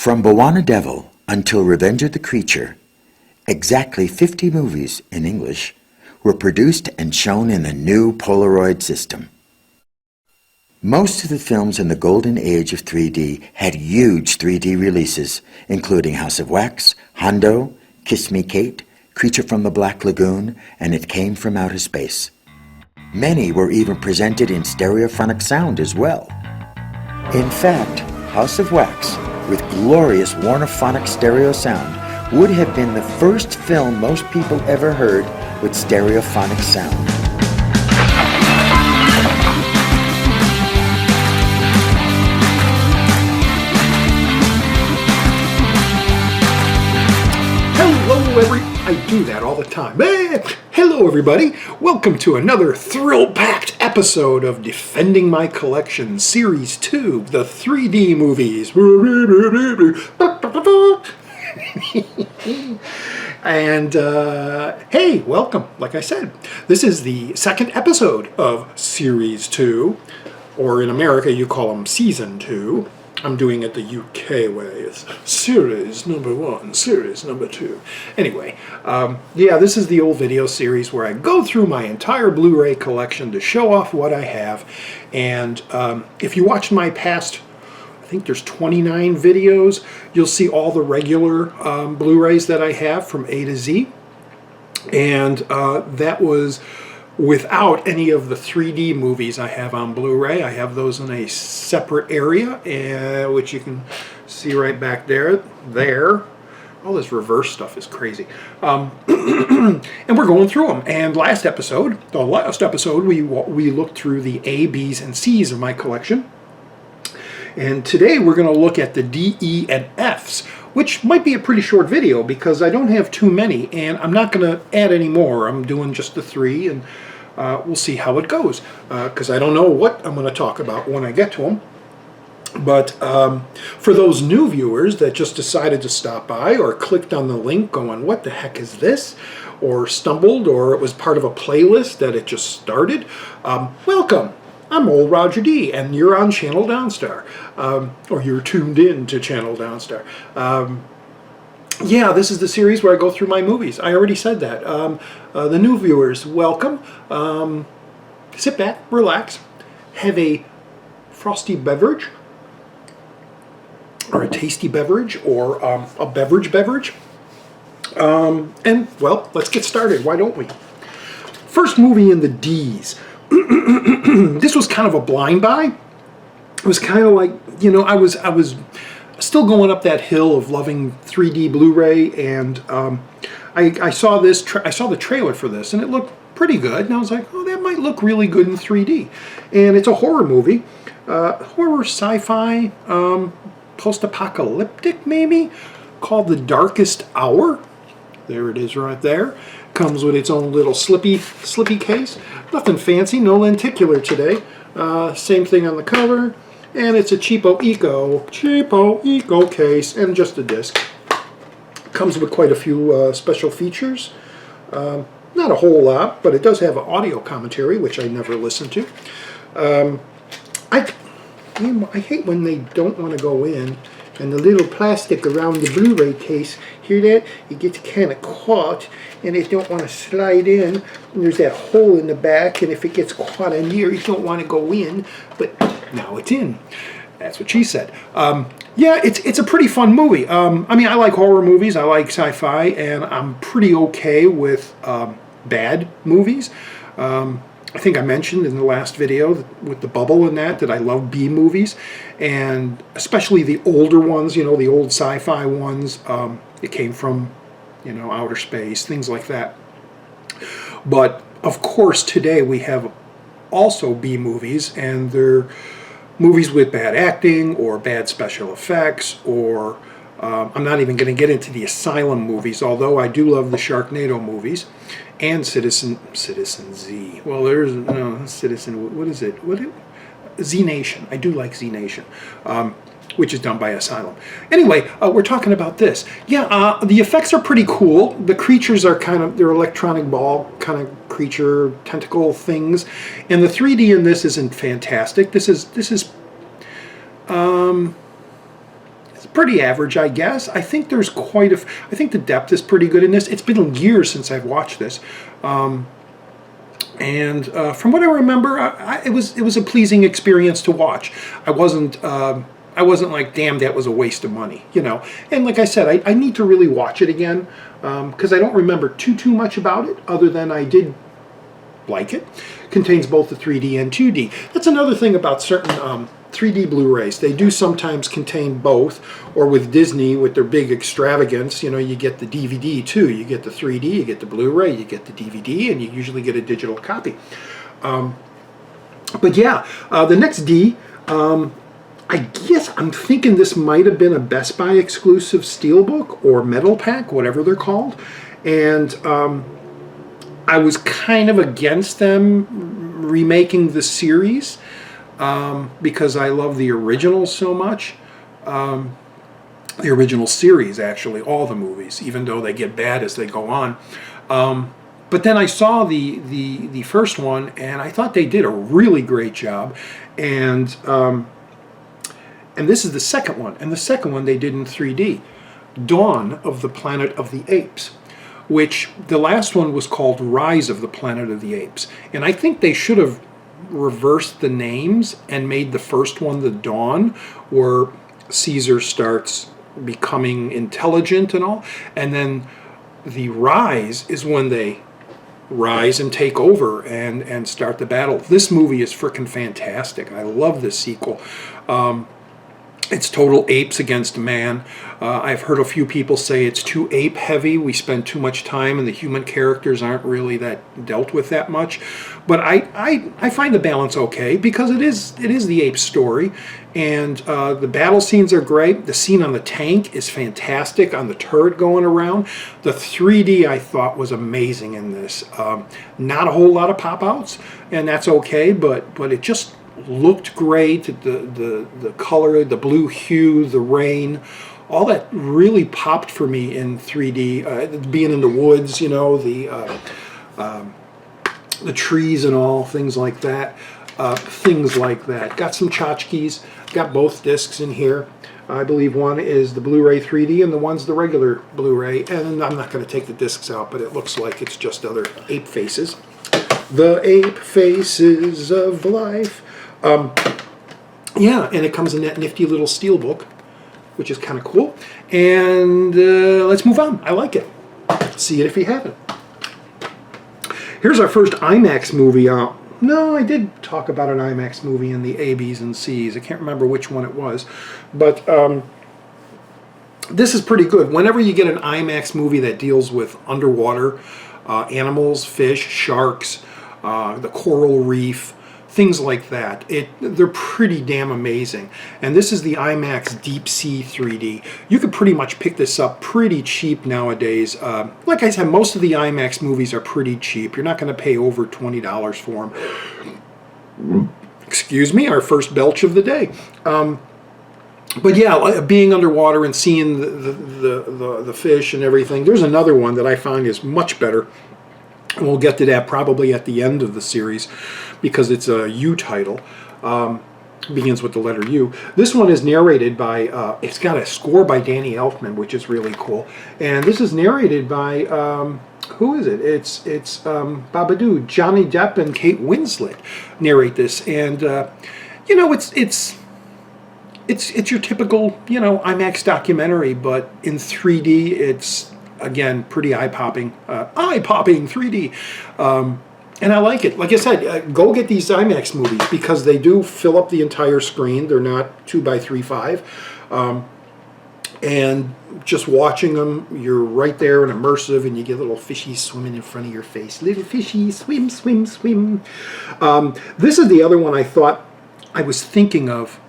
From Bwana Devil until Revenge of the Creature, exactly 50 movies in English were produced and shown in the new Polaroid system. Most of the films in the golden age of 3D had huge 3D releases, including House of Wax, Hondo, Kiss Me Kate, Creature from the Black Lagoon, and It Came from Outer Space. Many were even presented in stereophonic sound as well. In fact, House of Wax, with glorious Warnerphonic stereo sound, would have been the first film most people ever heard with stereophonic sound. I do that all the time. Hello everybody, welcome to another thrill-packed episode of Defending My Collection Series 2, the 3D movies. And hey, welcome. Like I said, this is the second episode of Series 2, or in America you call them Season 2. I'm doing it the UK way. It's series number 1, series number 2. Anyway, yeah, this is the old video series where I go through my entire Blu-ray collection to show off what I have. And if you watch my past, I think there's 29 videos, you'll see all the regular Blu-rays that I have from A to Z. And that was without any of the 3D movies I have on Blu-ray. I have those in a separate area, which you can see right back there. All this reverse stuff is crazy. And we're going through them. And the last episode, we looked through the A, B's, and C's of my collection. And today we're going to look at the D, E, and F's, which might be a pretty short video because I don't have too many, and I'm not going to add any more. I'm doing just the 3, and we'll see how it goes, because I don't know what I'm going to talk about when I get to them. But for those new viewers that just decided to stop by or clicked on the link going, what the heck is this? Or stumbled, or it was part of a playlist that it just started, welcome. I'm old Roger D, and you're on Channel Donstar, or you're tuned in to Channel Donstar. Yeah, this is the series where I go through my movies. I already said that. The new viewers, welcome. Sit back, relax, have a frosty beverage, or a tasty beverage, or a beverage. And, well, let's get started. Why don't we? First movie in the D's. This was kind of a blind buy. It was kind of like, you know, I was still going up that hill of loving 3D Blu-ray, and I saw this. I saw the trailer for this, and it looked pretty good. And I was like, oh, that might look really good in 3D. And it's a horror movie, horror sci-fi, post-apocalyptic maybe, called The Darkest Hour. There it is, right there. Comes with its own little slippy case. Nothing fancy, no lenticular today. Same thing on the cover, and it's a cheapo eco case, and just a disc. Comes with quite a few special features. Not a whole lot, but it does have an audio commentary, which I never listen to. I hate when they don't want to go in, and the little plastic around the Blu-ray case, hear that? It gets kind of caught, and it don't want to slide in. And there's that hole in the back, and if it gets caught in here, it don't want to go in. But now it's in. That's what she said. Yeah, it's a pretty fun movie. I mean, I like horror movies. I like sci-fi, and I'm pretty okay with bad movies. I think I mentioned in the last video with the bubble and that I love B movies, and especially the older ones, you know, the old sci-fi ones. It came from, you know, outer space, things like that. But of course today we have also B movies, and they're movies with bad acting or bad special effects, or I'm not even going to get into the Asylum movies, although I do love the Sharknado movies, and Citizen Z. Well, there's no Citizen. What is it? Z Nation. I do like Z Nation, which is done by Asylum. Anyway, we're talking about this. Yeah, the effects are pretty cool. The creatures are they're electronic ball kind of creature tentacle things, and the 3D in this isn't fantastic. This is pretty average, I guess. I think there's I think the depth is pretty good in this. It's been years since I've watched this. And from what I remember, it was a pleasing experience to watch. I wasn't like, damn, that was a waste of money, you know. And like I said, I need to really watch it again because I don't remember too much about it, other than I did like it. Contains both the 3D and 2D. That's another thing about certain 3D Blu-rays. They do sometimes contain both, or with Disney, with their big extravagance, you know, you get the DVD too. You get the 3D, you get the Blu-ray, you get the DVD, and you usually get a digital copy. But yeah, the next D, I guess I'm thinking this might have been a Best Buy exclusive Steelbook or Metal Pack, whatever they're called. And I was kind of against them remaking the series because I love the original so much. The original series, actually, all the movies, even though they get bad as they go on. But then I saw the first one, and I thought they did a really great job. And this is the second one, and the second one they did in 3D, Dawn of the Planet of the Apes, which the last one was called Rise of the Planet of the Apes. And I think they should have reversed the names and made the first one the Dawn, where Caesar starts becoming intelligent and all, and then the Rise is when they rise and take over and start the battle. This movie is freaking fantastic. I love this sequel. It's total apes against man. I've heard a few people say it's too ape heavy. We spend too much time and the human characters aren't really that dealt with that much. But I find the balance okay because it is the ape story. And the battle scenes are great. The scene on the tank is fantastic, on the turret going around. The 3D I thought was amazing in this. Not a whole lot of pop-outs, and that's okay, but it just looked great. The color, the blue hue, the rain, all that really popped for me in 3D. Being in the woods, you know, the trees and all, things like that. Got some tchotchkes. Got both discs in here. I believe one is the Blu-ray 3D and the one's the regular Blu-ray. And I'm not going to take the discs out, but it looks like it's just other ape faces. The ape faces of life. Yeah, and it comes in that nifty little steelbook, which is kind of cool. And let's move on. I like it. See it if you haven't. Here's our first IMAX movie out. No, I did talk about an IMAX movie in the A, B's, and C's. I can't remember which one it was. But this is pretty good. Whenever you get an IMAX movie that deals with underwater animals, fish, sharks, the coral reef, things like that, they're pretty damn amazing. And this is the IMAX Deep Sea 3D. You could pretty much pick this up pretty cheap nowadays. Like I said, most of the IMAX movies are pretty cheap. You're not going to pay over $20 for them. Excuse me, our first belch of the day. But yeah, being underwater and seeing the fish and everything. There's another one that I find is much better. And we'll get to that probably at the end of the series because it's a U title. Begins with the letter U. This one is narrated by, it's got a score by Danny Elfman, which is really cool. And this is narrated by, who is it? It's Babadoo, Johnny Depp and Kate Winslet narrate this. And, you know, it's your typical, you know, IMAX documentary, but in 3D, it's, again, pretty eye-popping 3D. And I like it. Like I said, go get these IMAX movies because they do fill up the entire screen. They're not 2x3.5. And just watching them, you're right there and immersive, and you get little fishies swimming in front of your face. Little fishies, swim, swim, swim. This is the other one I thought I was thinking of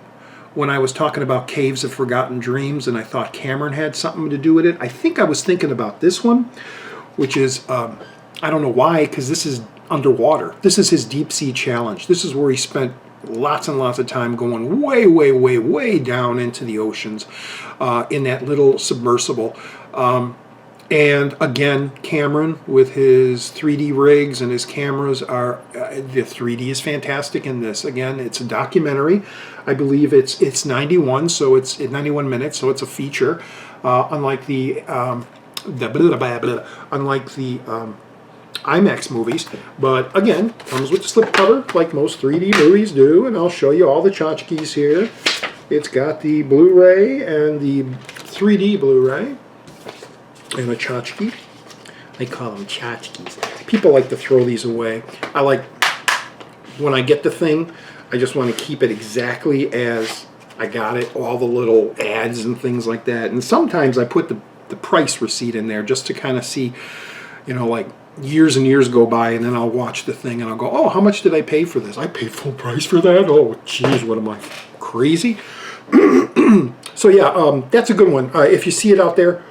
when I was talking about Caves of Forgotten Dreams, and I thought Cameron had something to do with it. I think I was thinking about this one, which is, I don't know why, because this is underwater. This is his Deep Sea Challenge. This is where he spent lots and lots of time going way, way, way, way down into the oceans in that little submersible. And again, Cameron with his 3D rigs and his cameras are the 3D is fantastic in this. Again, it's a documentary. I believe it's 91, so it's 91 minutes, so it's a feature. Unlike the IMAX movies, but again, comes with the slipcover like most 3D movies do, and I'll show you all the tchotchkes here. It's got the Blu-ray and the 3D Blu-ray. And a tchotchke. They call them tchotchkes. People like to throw these away. I like, when I get the thing, I just want to keep it exactly as I got it. All the little ads and things like that. And sometimes I put the price receipt in there just to kind of see, you know, like years and years go by, and then I'll watch the thing and I'll go, oh, how much did I pay for this? I paid full price for that? Oh, geez, what am I, crazy? So yeah, that's a good one. If you see it out there,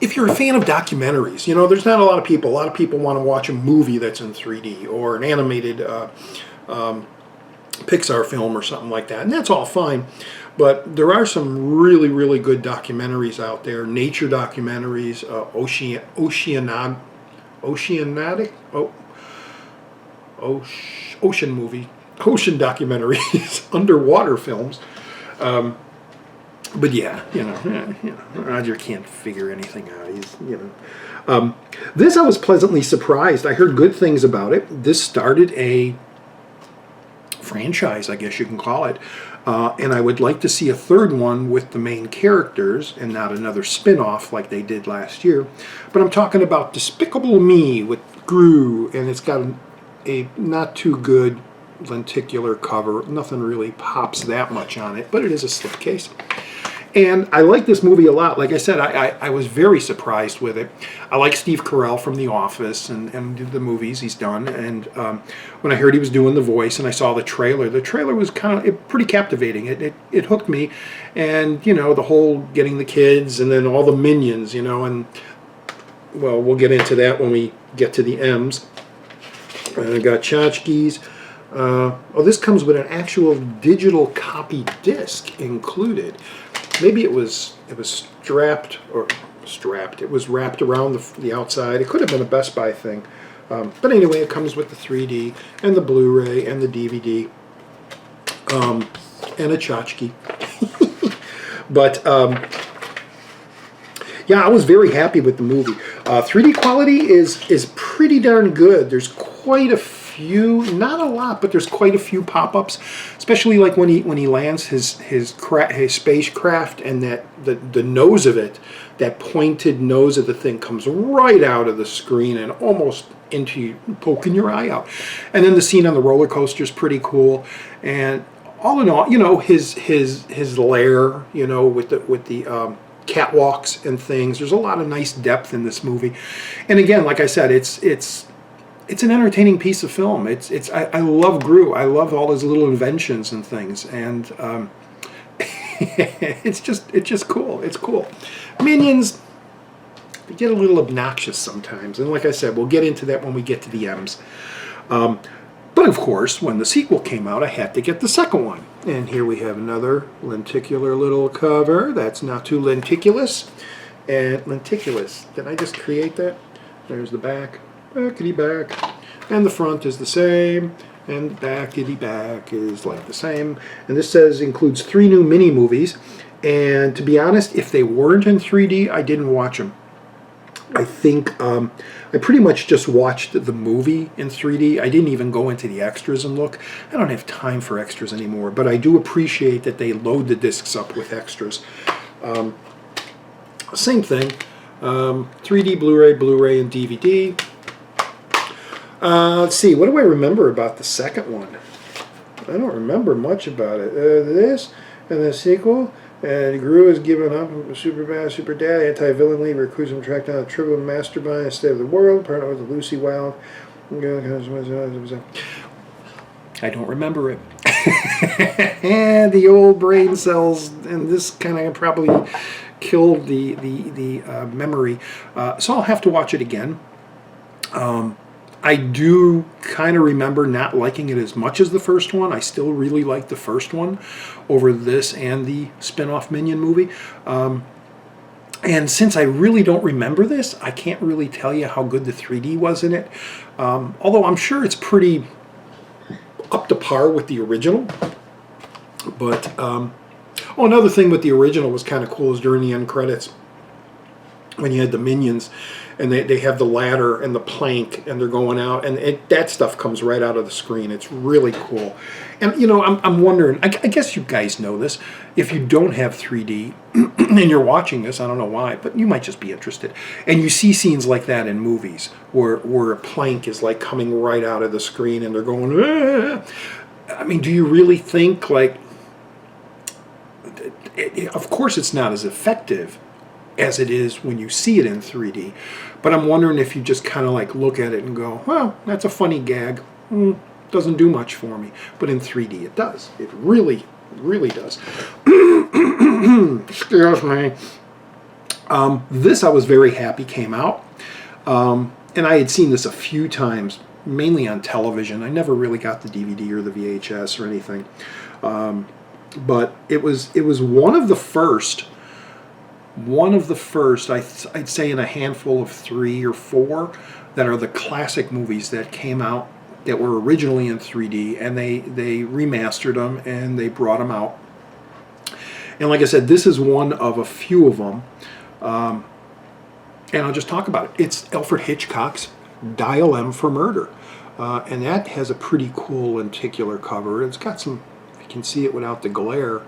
if you're a fan of documentaries, you know, there's not a lot of people. A lot of people want to watch a movie that's in 3D or an animated Pixar film or something like that, and that's all fine. But there are some really, really good documentaries out there, nature documentaries, ocean documentaries, underwater films. But yeah, you know, Roger can't figure anything out. He's, you know. This I was pleasantly surprised. I heard good things about it. This started a franchise, I guess you can call it. And I would like to see a third one with the main characters and not another spin-off like they did last year. But I'm talking about Despicable Me with Gru, and it's got a not too good lenticular cover. Nothing really pops that much on it, but it is a slipcase. And I like this movie a lot. Like I said, I was very surprised with it. I like Steve Carell from The Office and the movies he's done. And when I heard he was doing the voice and I saw the trailer was kind of pretty captivating. It hooked me. And, you know, the whole getting the kids and then all the minions, you know. And, well, we'll get into that when we get to the M's. And I got tchotchkes. Oh, this comes with an actual digital copy disc included. Maybe it was strapped. It was wrapped around the outside. It could have been a Best Buy thing. But anyway, it comes with the 3D and the Blu-ray and the DVD and a tchotchke. But yeah, I was very happy with the movie. 3D quality is pretty darn good. There's quite a few, not a lot, but there's quite a few pop-ups, especially like when he lands his spacecraft, and that the nose of it, that pointed nose of the thing comes right out of the screen and almost into you, poking your eye out. And then the scene on the roller coaster is pretty cool. And all in all, you know, his lair, you know, with the catwalks and things. There's a lot of nice depth in this movie. And again, like I said, it's an entertaining piece of film. I love Gru. I love all his little inventions and things, and it's just cool. It's cool. Minions, they get a little obnoxious sometimes, and like I said, we'll get into that when we get to the M's. But of course, when the sequel came out, I had to get the second one. And here we have another lenticular little cover that's not too lenticulous. And lenticulous, did I just create that? There's the back. Backity back. And the front is the same. And the backity back is like the same. And this includes 3 new mini movies. And to be honest, if they weren't in 3D, I didn't watch them. I think I pretty much just watched the movie in 3D. I didn't even go into the extras and look. I don't have time for extras anymore, but I do appreciate that they load the discs up with extras. Same thing. 3D Blu-ray, and DVD. Let's see, what do I remember about the second one? I don't remember much about it. This, and the sequel. And Gru is given up, Superbad, Super Dad, anti-villain leader, recruits him, track down a triple mastermind instead of the world, partner with the Lucy Wild. I don't remember it. And the old brain cells, and this kind of probably killed the memory. So I'll have to watch it again. I do kind of remember not liking it as much as the first one. I still really like the first one over this and the spin-off Minion movie. And since I really don't remember this, I can't really tell you how good the 3D was in it. Although I'm sure it's pretty up to par with the original. But, oh, another thing with the original was kind of cool is during the end credits, when you had the minions, and they have the ladder and the plank, and they're going out, and that stuff comes right out of the screen. It's really cool. And, you know, I'm wondering, I guess you guys know this, if you don't have 3D, and you're watching this, I don't know why, but you might just be interested, and you see scenes like that in movies, where a plank is, like, coming right out of the screen, and they're going, ah! I mean, do you really think, like, of course it's not as effective as it is when you see it in 3D, but I'm wondering if you just kind of like look at it and go, well, that's a funny gag, doesn't do much for me, but in 3D it does. It really, really does. Excuse me. This I was very happy came out, and I had seen this a few times, mainly on television. I never really got the DVD or the VHS or anything, but it was one of the first, I'd say, in a handful of 3 or 4 that are the classic movies that came out that were originally in 3D, and they remastered them and they brought them out. And like I said, this is one of a few of them, and I'll just talk about it. It's Alfred Hitchcock's Dial M for Murder, and that has a pretty cool lenticular cover. It's got some, you can see it without the glare,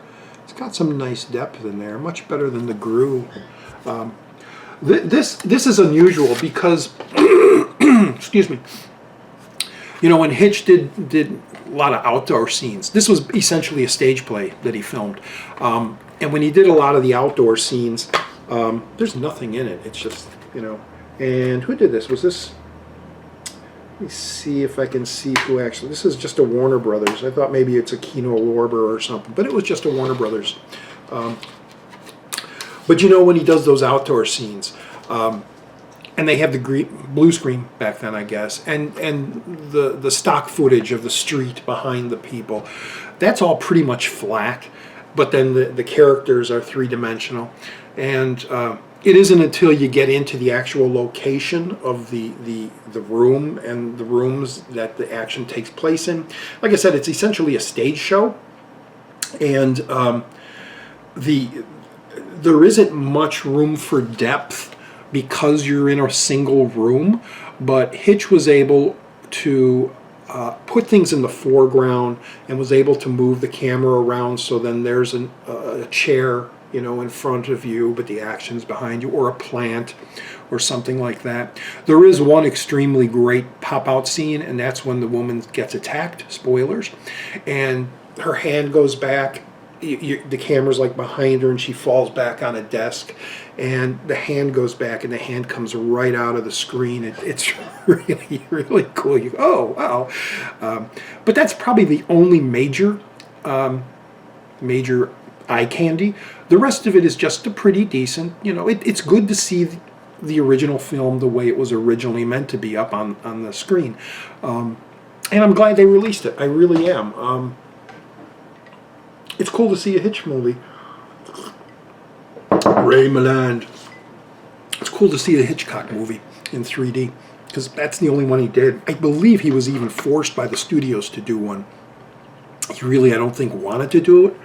it's got some nice depth in there, much better than the Gru. This is unusual because, excuse me, you know, when Hitch did a lot of outdoor scenes, this was essentially a stage play that he filmed. And when he did a lot of the outdoor scenes, there's nothing in it. It's just, you know, and who did this? Was this, let me see if I can see who actually, this is just a Warner Brothers. I thought maybe it's a Kino Lorber or something, but it was just a Warner Brothers. But you know, when he does those outdoor scenes, and they have the blue screen back then, I guess, and the stock footage of the street behind the people, that's all pretty much flat, but then the characters are three-dimensional, and it isn't until you get into the actual location of the room and the rooms that the action takes place in. Like I said, it's essentially a stage show, and there isn't much room for depth because you're in a single room, but Hitch was able to put things in the foreground and was able to move the camera around, so then there's a chair, you know, in front of you, but the action's behind you, or a plant or something like that. There is one extremely great pop-out scene, and that's when the woman gets attacked, spoilers, and her hand goes back, the camera's like behind her, and she falls back on a desk, and the hand goes back, and the hand comes right out of the screen. It's really, really cool. You go, oh, wow. But that's probably the only major eye candy. The rest of it is just a pretty decent, you know, it's good to see the original film the way it was originally meant to be up on the screen. And I'm glad they released it. I really am. It's cool to see a Hitch movie. Ray Milland. It's cool to see a Hitchcock movie in 3D, because that's the only one he did. I believe he was even forced by the studios to do one. He really, I don't think, wanted to do it,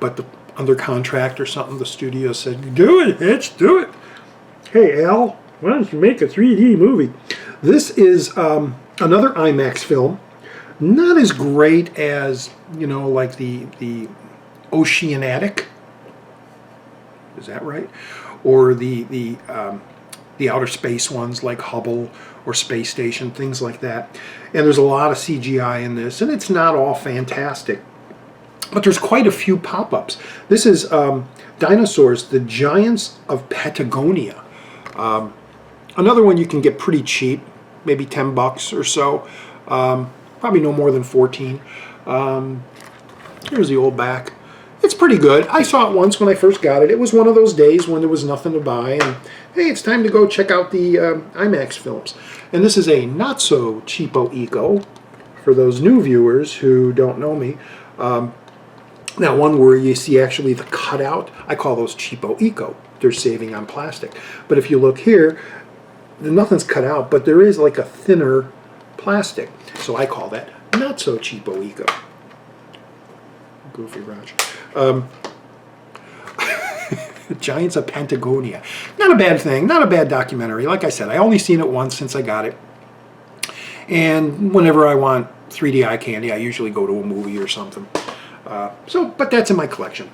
but under contract or something, the studio said, do it, Hitch, do it. Hey, Al, why don't you make a 3D movie? This is another IMAX film. Not as great as, you know, like the Oceanic, is that right? Or the outer space ones like Hubble or Space Station, things like that. And there's a lot of CGI in this, and it's not all fantastic, but there's quite a few pop-ups. This is Dinosaurs, the Giants of Patagonia. Another one you can get pretty cheap, maybe $10 or so. Probably no more than 14. Here's the old back. It's pretty good. I saw it once when I first got it. It was one of those days when there was nothing to buy, and hey, it's time to go check out the IMAX films. And this is a not so cheapo eco for those new viewers who don't know me. Now, one where you see actually the cutout, I call those cheapo eco. they're saving on plastic. But if you look here, nothing's cut out, but there is like a thinner plastic. So I call that not so cheapo eco. Goofy Roger. Giants of Patagonia. Not a bad thing, not a bad documentary. Like I said, I only seen it once since I got it. And whenever I want 3D eye candy, I usually go to a movie or something. But that's in my collection.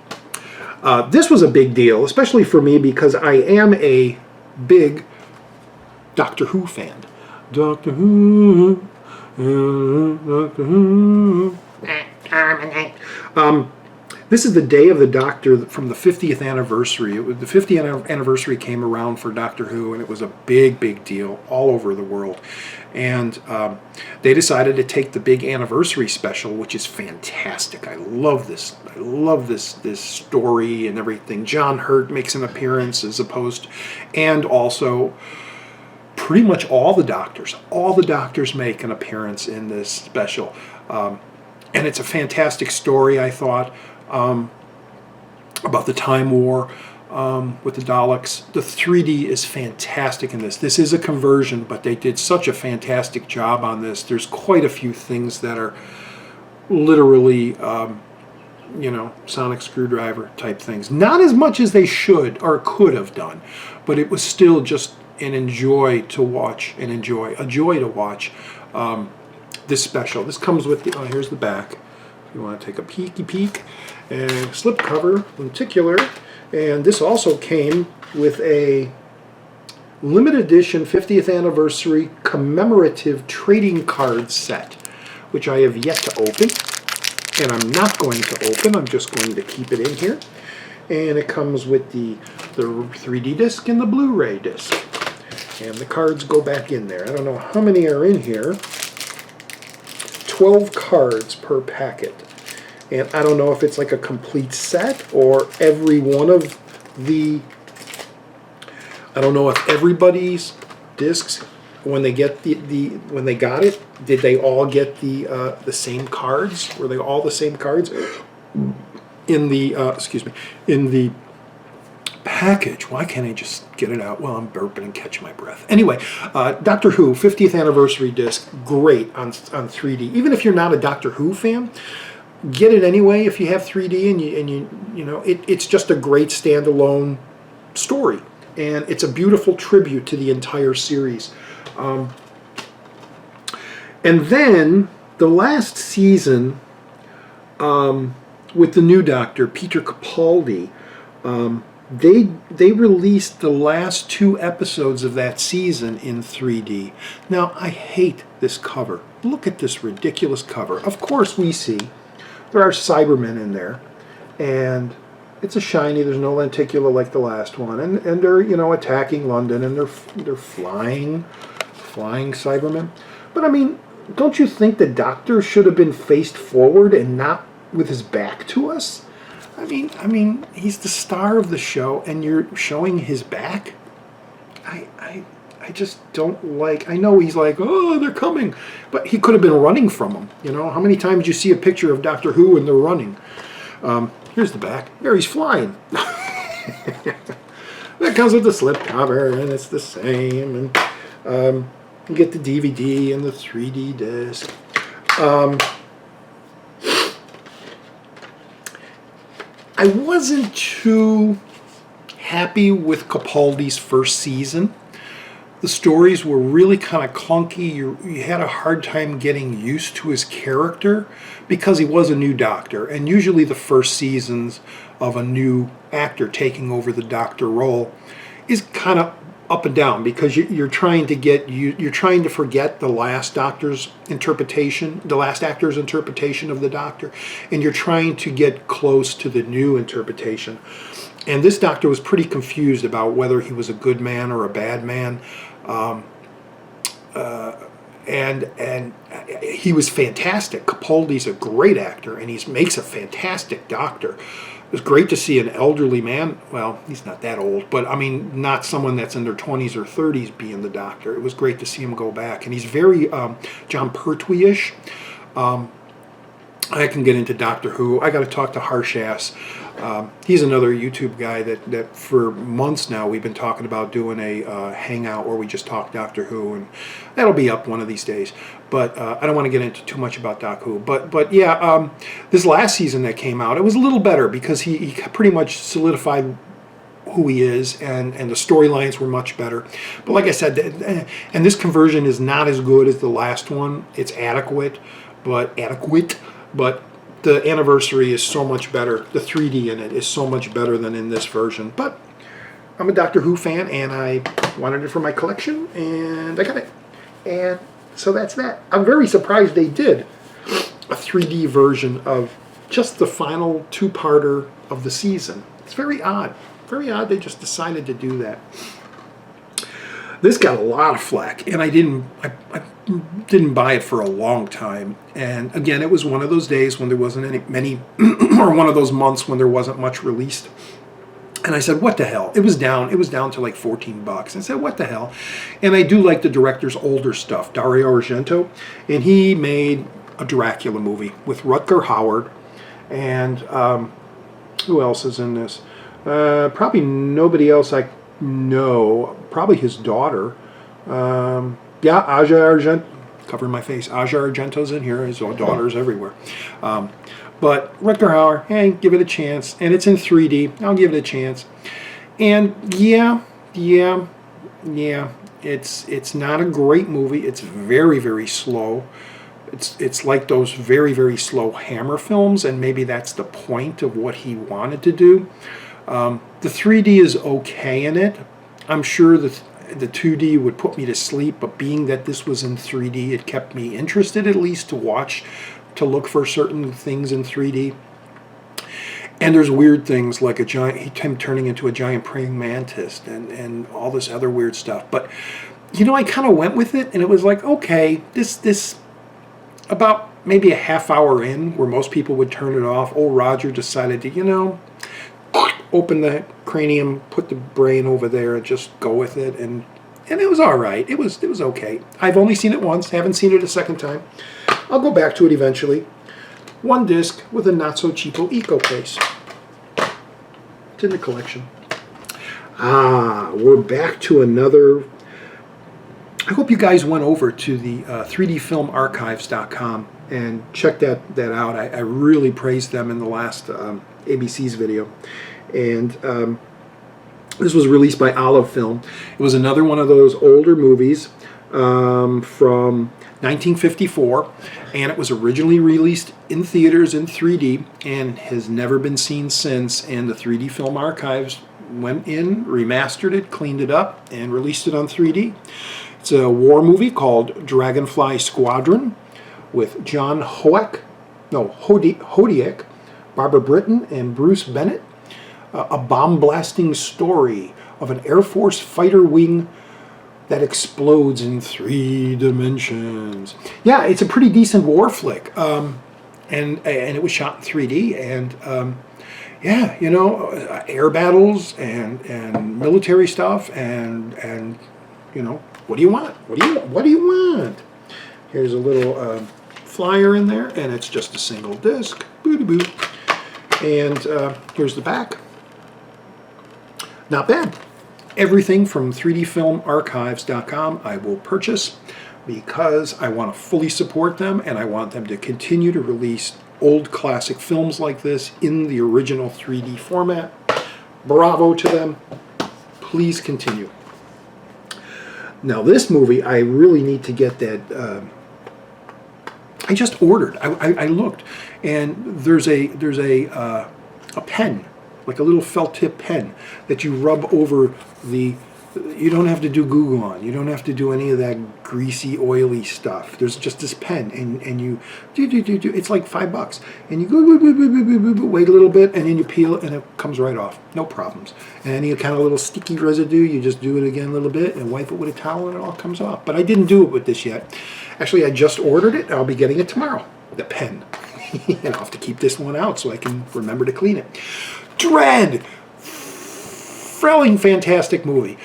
This was a big deal, especially for me because I am a big Doctor Who fan. Doctor Who, Doctor Who. This is the Day of the Doctor from the 50th anniversary. The 50th anniversary came around for Doctor Who, and it was a big, big deal all over the world. And they decided to take the big anniversary special, which is fantastic. I love this. I love this story and everything. John Hurt makes an appearance and also pretty much all the doctors make an appearance in this special. And it's a fantastic story, I thought, about the Time War with the Daleks. The 3D is fantastic in this. This is a conversion, but they did such a fantastic job on this. There's quite a few things that are literally, sonic screwdriver type things. Not as much as they should or could have done, but it was still just a joy to watch. This special. This comes with the, here's the back. If you want to take a peek. And slipcover, lenticular. And this also came with a limited edition 50th anniversary commemorative trading card set, which I have yet to open. And I'm not going to open. I'm just going to keep it in here. And it comes with the 3D disc and the Blu-ray disc. And the cards go back in there. I don't know how many are in here. 12 cards per packet. And I don't know if it's like a complete set or every one of the... I don't know if everybody's discs, when they get when they got it, did they all get the same cards? Were they all the same cards in the in the package? Why can't I just get it out? Well, I'm burping and catching my breath. Anyway, Doctor Who 50th anniversary disc, great on 3D. Even if you're not a Doctor Who fan, get it anyway if you have 3D and it's just a great standalone story, and it's a beautiful tribute to the entire series. And then the last season with the new Doctor, Peter Capaldi, they released the last 2 episodes of that season in 3D. Now, I hate this cover. Look at this ridiculous cover. Of course, we see there are Cybermen in there, and it's a shiny. There's no lenticular like the last one, and they're attacking London, and they're flying Cybermen. But I mean, don't you think the Doctor should have been faced forward and not with his back to us? I mean, he's the star of the show, and you're showing his back. I just don't like. I know he's like, oh, they're coming, but he could have been running from them. How many times you see a picture of Doctor Who and they're running? Here's the back. There, he's flying. That comes with the slip cover, and it's the same. And you get the DVD and the 3D disc. I wasn't too happy with Capaldi's first season. The stories were really kind of clunky. You had a hard time getting used to his character because he was a new Doctor. And usually the first seasons of a new actor taking over the Doctor role is kind of up and down because you're trying to forget the last actor's interpretation of the Doctor, and you're trying to get close to the new interpretation. And this Doctor was pretty confused about whether he was a good man or a bad man. And he was fantastic. Capaldi's a great actor, and he makes a fantastic Doctor. It was great to see an elderly man, well, he's not that old, but I mean, not someone that's in their 20s or 30s being the Doctor. It was great to see him go back. And he's very John Pertwee-ish. I can get into Doctor Who. I got to talk to Harshass. He's another YouTube guy that for months now we've been talking about doing a hangout where we just talk Doctor Who, and that'll be up one of these days. But I don't want to get into too much about Doctor Who. But yeah, this last season that came out, it was a little better because he pretty much solidified who he is, and the storylines were much better. But like I said, and this conversion is not as good as the last one. It's adequate, but the anniversary is so much better. The 3D in it is so much better than in this version. But I'm a Doctor Who fan, and I wanted it for my collection, and I got it. And so that's that. I'm very surprised they did a 3D version of just the final two-parter of the season. It's very odd. Very odd they just decided to do that. This got a lot of flack, and I didn't buy it for a long time. And again, it was one of those days when there wasn't many, or one of those months when there wasn't much released. And I said, what the hell? It was down to like $14. I said, what the hell? And I do like the director's older stuff, Dario Argento, and he made a Dracula movie with Rutger Hauer, and who else is in this? Probably nobody else I know. Probably his daughter. Yeah, Aja Argento. Covering my face. Aja Argento's in here. His daughter's everywhere. But Rutger Hauer, hey, give it a chance. And it's in 3D. I'll give it a chance. And yeah. It's not a great movie. It's very, very slow. It's like those very, very slow Hammer films, and maybe that's the point of what he wanted to do. The 3D is okay in it. I'm sure that the 2D would put me to sleep, but being that this was in 3D, it kept me interested at least to look for certain things in 3D. And there's weird things like him turning into a giant praying mantis and all this other weird stuff. But, I kind of went with it, and it was like, okay, this about maybe a half hour in, where most people would turn it off, old Roger decided to, open the cranium, put the brain over there, and just go with it, and it was all right. It was okay. I've only seen it once, haven't seen it a second time. I'll go back to it eventually. One disc with a not so cheapo eco case. It's in the collection. We're back to another. I hope you guys went over to the 3dfilmarchives.com and checked that out. I really praised them in the last ABC's video. And this was released by Olive Film. It was another one of those older movies from 1954, and it was originally released in theaters in 3D and has never been seen since. And the 3D Film Archives went in, remastered it, cleaned it up, and released it on 3D. It's a war movie called Dragonfly Squadron with John Hodiak, Barbara Britton, and Bruce Bennett. A bomb-blasting story of an Air Force fighter wing that explodes in 3 dimensions. Yeah, it's a pretty decent war flick, and it was shot in 3D, and air battles and military stuff, and what do you want? What do you want? Here's a little flyer in there, and it's just a single disc. Boo-doo-boo. And here's the back. Not bad. Everything from 3dfilmarchives.com I will purchase because I want to fully support them, and I want them to continue to release old classic films like this in the original 3D format. Bravo to them. Please continue. Now this movie, I really need to get that. I just ordered. I looked, and there's a pen, like a little felt tip pen that you rub over the. You don't have to do Google on. You don't have to do any of that greasy, oily stuff. There's just this pen, and you do. It's like $5, and you go wait a little bit, and then you peel it, and it comes right off, no problems. And any kind of little sticky residue, you just do it again a little bit, and wipe it with a towel, and it all comes off. But I didn't do it with this yet. Actually, I just ordered it. I'll be getting it tomorrow. The pen, and I'll have to keep this one out so I can remember to clean it. Dread, thrilling, fantastic movie.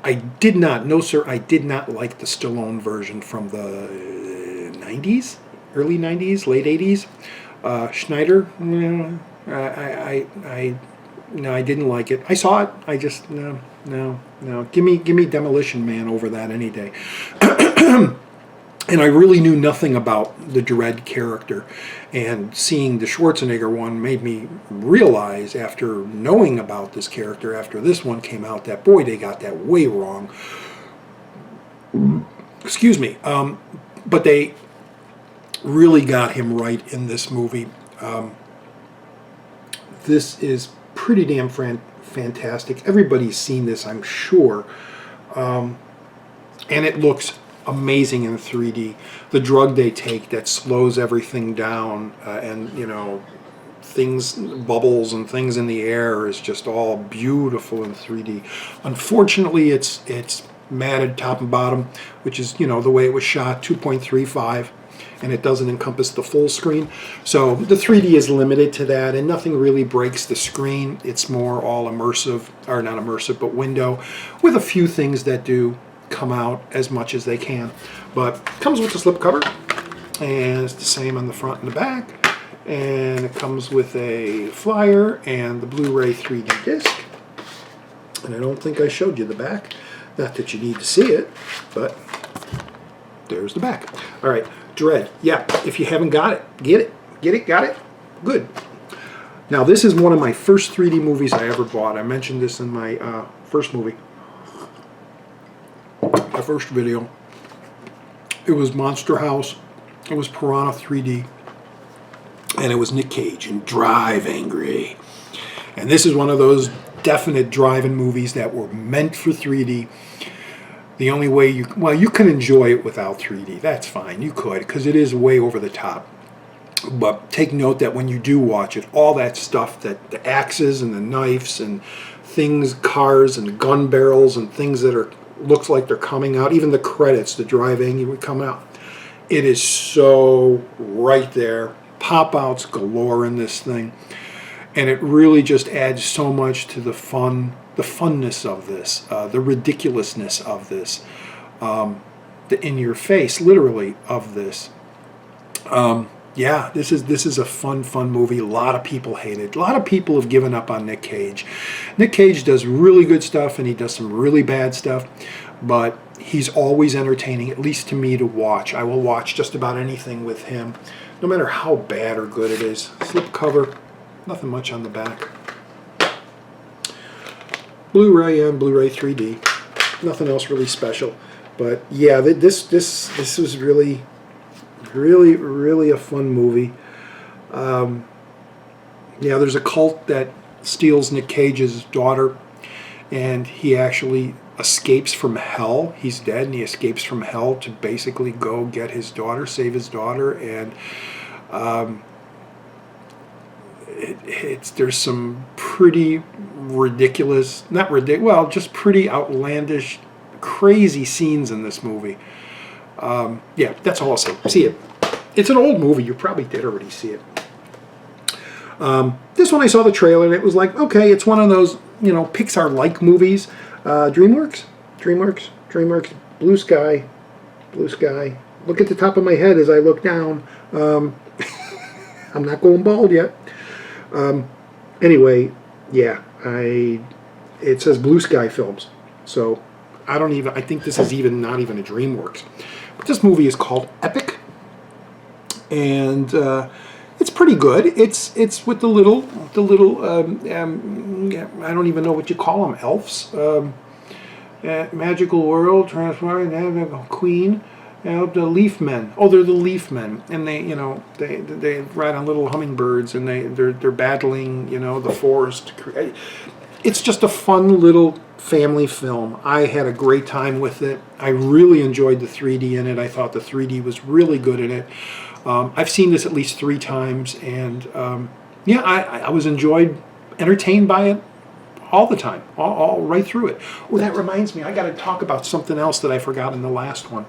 I did not like the Stallone version from the 90s. early 90s, late 80s. Schneider, I no, I didn't like it. I saw it. I just no. Give me Demolition Man over that any day. And I really knew nothing about the Dredd character. And seeing the Schwarzenegger one made me realize, after knowing about this character, after this one came out, that boy, they got that way wrong. Excuse me. But they really got him right in this movie. This is pretty damn fantastic. Everybody's seen this, I'm sure. And it looks amazing in 3D. The drug they take that slows everything down, and you know, things, bubbles and things in the air, is just all beautiful in 3D. Unfortunately, it's matted top and bottom, which is, you know, the way it was shot, 2.35, and it doesn't encompass the full screen. So the 3D is limited to that, and nothing really breaks the screen. It's more all immersive, or not immersive, but window, with a few things that do come out as much as they can. But comes with the slipcover, and it's the same on the front and the back, and it comes with a flyer and the Blu-ray 3D disc. And I don't think I showed you the back, not that you need to see it, but there's the back. All right, Dredd. Yeah, if you haven't got it, get it, got it, good. Now this is one of my first 3D movies I ever bought. I mentioned this in my first movie. My first video. It was Monster House. It was Piranha 3D. And it was Nick Cage in Drive Angry. And this is one of those definite drive-in movies that were meant for 3D. The only way you can enjoy it without 3D. That's fine. You could, because it is way over the top. But take note that when you do watch it, all that stuff, that the axes and the knives and things, cars and gun barrels and things that are looks like they're coming out, even the credits, the Drive Angry would come out. It is so right there. Pop-outs galore in this thing. And it really just adds so much to the fun, the funness of this, the ridiculousness of this, the in-your-face, literally, of this. Yeah, this is a fun movie. A lot of people hate it. A lot of people have given up on Nick Cage. Nick Cage does really good stuff, and he does some really bad stuff, but he's always entertaining, at least to me, to watch. I will watch just about anything with him, no matter how bad or good it is. Slipcover, nothing much on the back. Blu-ray and Blu-ray 3D, nothing else really special. But yeah, this was really a fun movie. Yeah, there's a cult that steals Nick Cage's daughter, and he actually escapes from hell. He's dead, and he escapes from hell to basically go get his daughter, save his daughter, and there's some pretty ridiculous, not ridiculous, well, just pretty outlandish, crazy scenes in this movie. Yeah, that's all I'll say. See it. It's an old movie. You probably did already see it. This one I saw the trailer, and it was like, okay, it's one of those, you know, Pixar-like movies. DreamWorks, Blue Sky. Look at the top of my head as I look down. I'm not going bald yet. Anyway, yeah, it says Blue Sky Films. So I think this is not even a DreamWorks. But this movie is called Epic, and it's pretty good. It's with the little I don't even know what you call them, elves. Magical world, transforming queen. The leaf men. Oh, they're the leaf men, and they ride on little hummingbirds, and they're battling, the forest. It's just a fun little family film. I had a great time with it. I really enjoyed the 3D in it. I thought the 3D was really good in it. I've seen this at least 3 times, and yeah, I was entertained by it all the time, all right through it. Oh, that reminds me, I got to talk about something else that I forgot in the last one.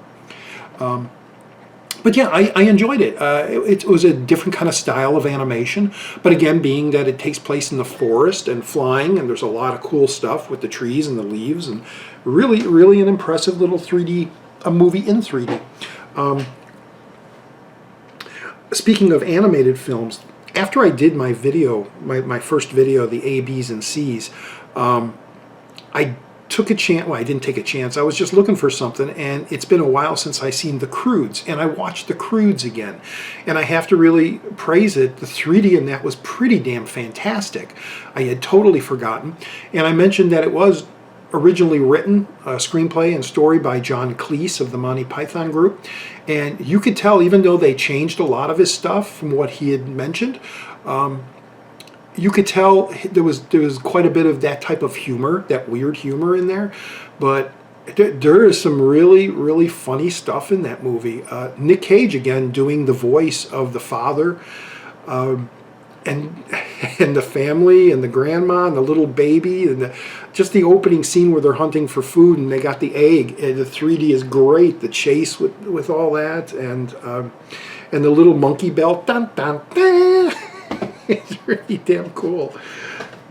But yeah, I enjoyed it. It was a different kind of style of animation, but again, being that it takes place in the forest and flying, and there's a lot of cool stuff with the trees and the leaves, and really an impressive little 3D, a movie in 3D. speaking of animated films, after I did my video, my first video, the A, B's, and C's, I took a chance. Well, I didn't take a chance. I was just looking for something, and it's been a while since I seen The Croods, and I watched The Croods again. And I have to really praise it. The 3D in that was pretty damn fantastic. I had totally forgotten. And I mentioned that it was originally written, a screenplay and story by John Cleese of the Monty Python group. And you could tell, even though they changed a lot of his stuff from what he had mentioned, you could tell there was quite a bit of that type of humor, that weird humor in there. But there is some really, really funny stuff in that movie. Nick Cage, again, doing the voice of the father, and the family and the grandma and the little baby, and just the opening scene where they're hunting for food and they got the egg. And the 3D is great. The chase with all that, and the little monkey belt. Dun, dun, dun. It's really damn cool.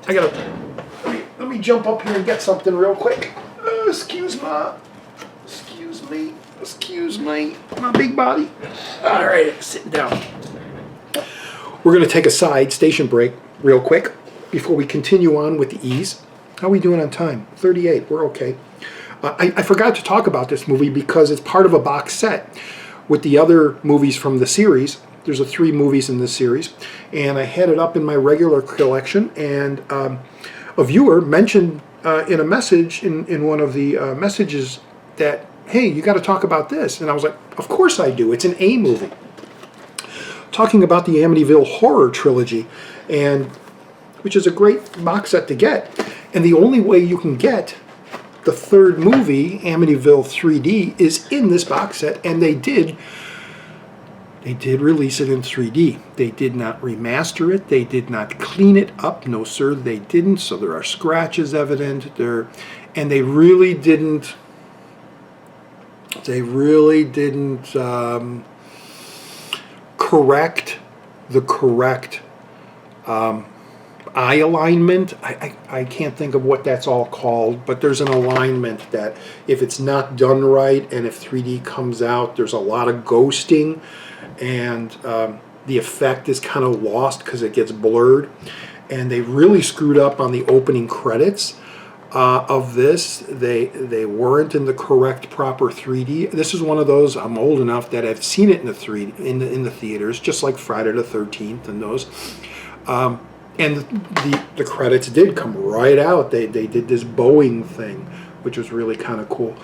Let me jump up here and get something real quick. Excuse me, my big body. All right, sitting down. We're going to take a side station break real quick before we continue on with the E's. How are we doing on time? 38. We're okay. I forgot to talk about this movie because it's part of a box set with the other movies from the series. There's 3 movies in this series, and I had it up in my regular collection, and a viewer mentioned in a message, in one of the messages, that, hey, you got to talk about this. And I was like, of course I do. It's an A movie. Talking about the Amityville Horror Trilogy, and which is a great box set to get. And the only way you can get the 3rd movie, Amityville 3D, is in this box set, and they did release it in 3D. They did not remaster it. They did not clean it up. No, sir, they didn't. So there are scratches evident there, and they really didn't. Correct the correct eye alignment. I can't think of what that's all called, but there's an alignment that if it's not done right, and if 3D comes out, there's a lot of ghosting, and the effect is kind of lost because it gets blurred. And they really screwed up on the opening credits of this. They weren't in the correct proper 3D. This is one of those, I'm old enough that I've seen it in the 3D in the theaters, just like Friday the 13th and those. And the credits did come right out. They did this Boeing thing, which was really kind of cool.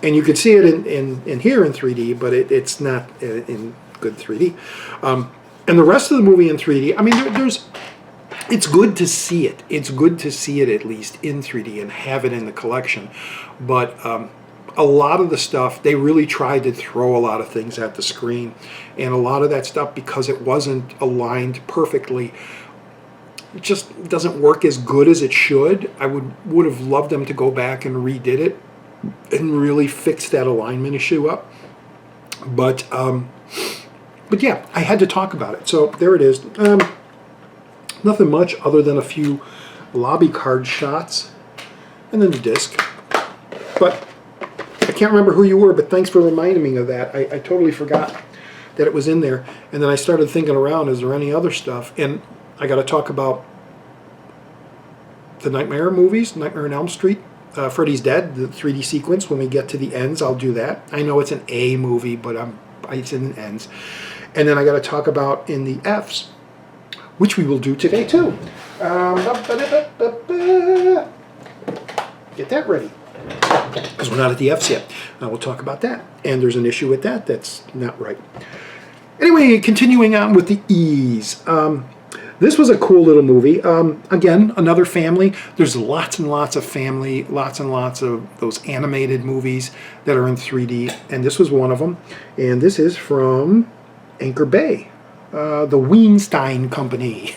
And you could see it in here in 3D, but it's not in good 3D. And the rest of the movie in 3D, I mean, it's good to see it. It's good to see it at least in 3D and have it in the collection. But a lot of the stuff, they really tried to throw a lot of things at the screen. And a lot of that stuff, because it wasn't aligned perfectly, it just doesn't work as good as it should. I would have loved them to go back and redid it and really fix that alignment issue up. But yeah, I had to talk about it. So there it is. Nothing much other than a few lobby card shots and then the disc. But I can't remember who you were, but thanks for reminding me of that. I totally forgot that it was in there. And then I started thinking around, is there any other stuff? And I got to talk about the Nightmare movies, Nightmare on Elm Street, Freddy's Dead, the 3D sequence. When we get to the ends, I'll do that. I know it's an A movie, but it's in the ends. And then I got to talk about in the Fs, which we will do today too. Get that ready, because we're not at the Fs yet. We'll talk about that. And there's an issue with that that's not right. Anyway, continuing on with the E's. This was a cool little movie. Again, another family. There's lots and lots of family, lots and lots of those animated movies that are in 3D, and this was one of them. And this is from Anchor Bay, the Weinstein Company.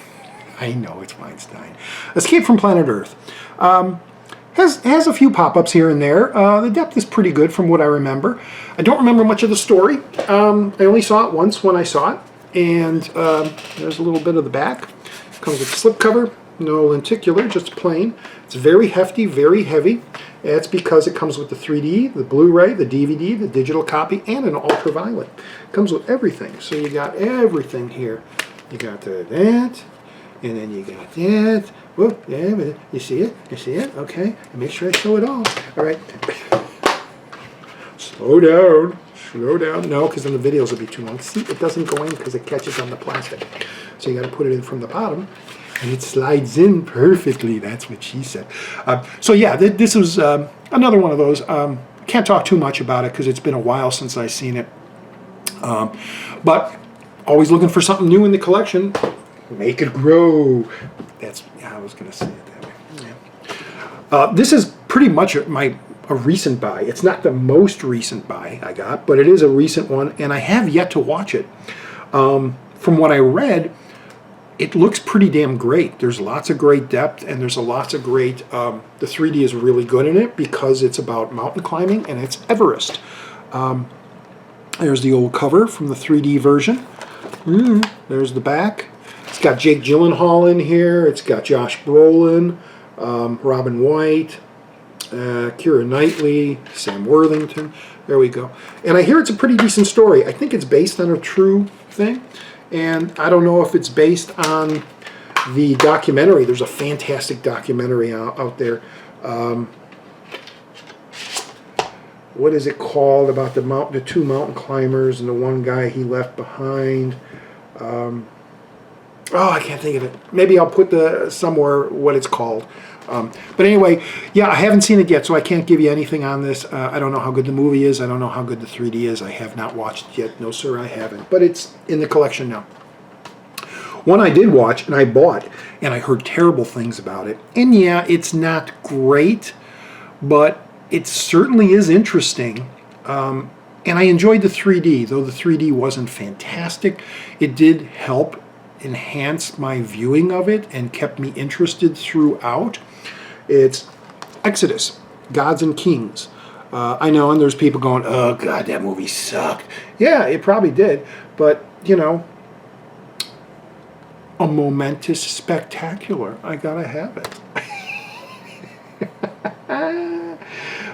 I know it's Weinstein. Escape from Planet Earth. Has a few pop-ups here and there. The depth is pretty good from what I remember. I don't remember much of the story. I only saw it once when I saw it. And there's a little bit of the back. Comes with a slipcover. no lenticular, just plain. It's very hefty, very heavy. That's because it comes with the 3D, the Blu-ray, the DVD, the digital copy, and an ultraviolet. It comes with everything. So you got everything here. You got that, and then you got that. Whoop, yeah, you see it? You see it? Okay. And make sure I show it all. All right. Slow down. Slow down. No, because then the videos will be too long. See, it doesn't go in because it catches on the plastic. So you got to put it in from the bottom. And it slides in perfectly. That's what she said. So yeah, this was another one of those. Can't talk too much about it because it's been a while since I've seen it. But always looking for something new in the collection. Make it grow. I was going to say it that way. Yeah. This is pretty much a recent buy. It's not the most recent buy I got, but it is a recent one, and I have yet to watch it. From what I read, it looks pretty damn great. There's lots of great depth, and there's lots of great, the 3D is really good in it because it's about mountain climbing, and it's Everest. There's the old cover from the 3D version. There's the back. It's got Jake Gyllenhaal in here. It's got Josh Brolin, Robin White, Keira Knightley, Sam Worthington. There we go. And I hear it's a pretty decent story. I think it's based on a true thing. And I don't know if it's based on the documentary. There's a fantastic documentary out there. What is it called? About the two mountain climbers and the one guy he left behind. Oh, I can't think of it. Maybe I'll put somewhere what it's called. But anyway, yeah, I haven't seen it yet, so I can't give you anything on this. I don't know how good the movie is. I don't know how good the 3D is. I have not watched it yet. No, sir, I haven't. But it's in the collection now. One I did watch, and I bought, and I heard terrible things about it. And yeah, it's not great, but it certainly is interesting. And I enjoyed the 3D, though the 3D wasn't fantastic. It did help enhance my viewing of it and kept me interested throughout. It's Exodus, Gods and Kings. I know, and there's people going, oh, God, that movie sucked. Yeah, it probably did. But, you know, a momentous spectacular. I gotta have it.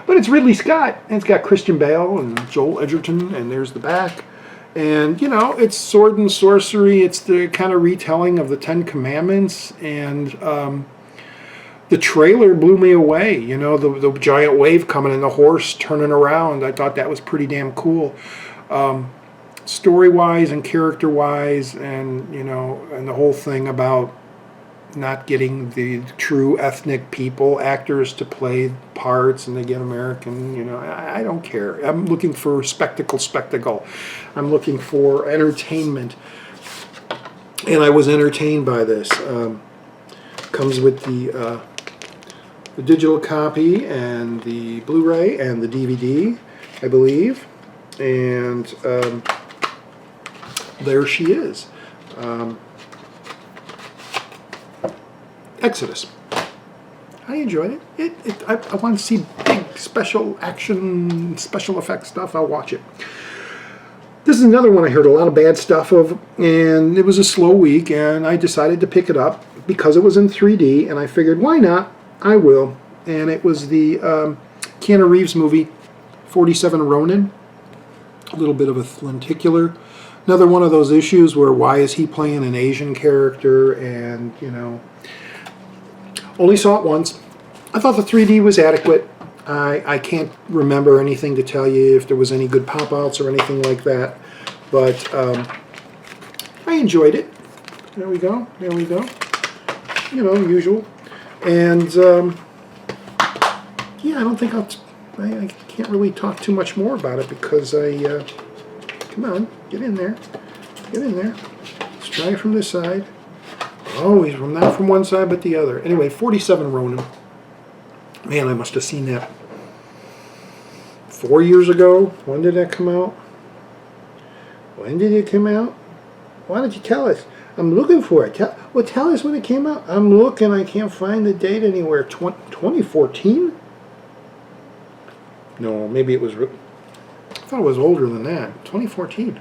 But it's Ridley Scott, and it's got Christian Bale and Joel Edgerton, and there's the back. And, you know, it's sword and sorcery. It's the kind of retelling of the Ten Commandments. And the trailer blew me away. You know, the giant wave coming and the horse turning around. I thought that was pretty damn cool. Story-wise and character-wise, and, you know, and the whole thing about not getting the true ethnic people, actors to play parts, and they get American, you know, I don't care. I'm looking for spectacle. I'm looking for entertainment. And I was entertained by this. Comes with the digital copy and the Blu-ray and the DVD, I believe. And there she is. Exodus. I enjoyed it. I want to see big special action, special effects stuff. I'll watch it. This is another one I heard a lot of bad stuff of, and it was a slow week, and I decided to pick it up because it was in 3D, and I figured, why not? I will. And it was the Keanu Reeves movie, 47 Ronin. A little bit of a lenticular. Another one of those issues where why is he playing an Asian character, and, you know, only saw it once. I thought the 3D was adequate. I can't remember anything to tell you if there was any good pop-outs or anything like that. But I enjoyed it. There we go. There we go. You know, usual. And, yeah, I don't think I can't really talk too much more about it because come on, get in there. Get in there. Let's try it from this side. Oh, he's not from one side but the other. Anyway, 47 Ronin. Man, I must have seen that 4 years ago. When did that come out? When did it come out? Why don't you tell us? I'm looking for it. Tell us when it came out. I'm looking. I can't find the date anywhere. 2014? No, maybe it was... I thought it was older than that. 2014.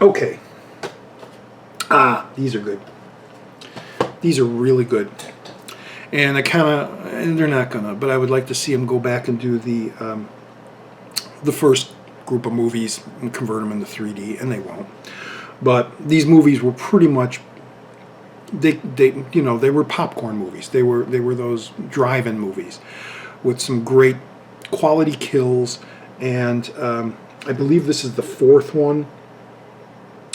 Okay. Ah, these are good. These are really good. And they're not gonna, but I would like to see them go back and do the first group of movies and convert them into 3D, and they won't. But these movies were pretty much, they were popcorn movies. They were those drive-in movies with some great quality kills, and I believe this is the fourth one.